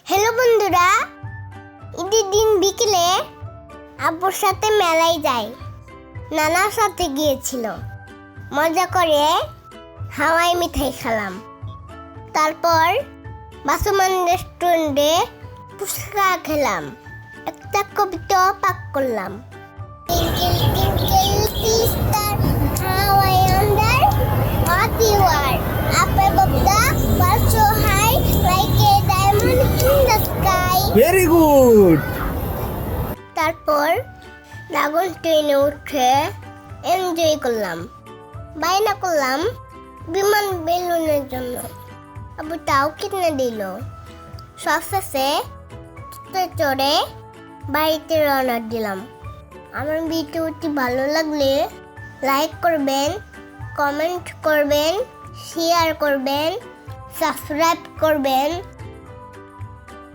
Hello বন্ধুরা, ঈদের দিন বিকেলে আব্বুর সাথে মেলায় যাই। নানার সাথে গিয়েছিল, মজা করে হাওয়াই মিঠাই খেলাম। তারপর বাসুমান রেস্টুরেন্টে ফুচকা খেলাম, একটা কবিতা পাঠ করলাম। Twinkle, twinkle, star, how I wonder what you are. Up above the world so high, like a diamond in the sky. Very good. তারপর ড্রাগন ট্রেনে উঠে এনজয় করলাম, বায়না করলাম বিমান বেলুনের জন্য। আবু তাও কিনে দিল। সব শেষে চড়ে বাড়িতে রওনা দিলাম। আমার ভিডিওটি ভালো লাগলে লাইক করবেন, কমেন্ট করবেন, শেয়ার করবেন, সাবস্ক্রাইব করবেন।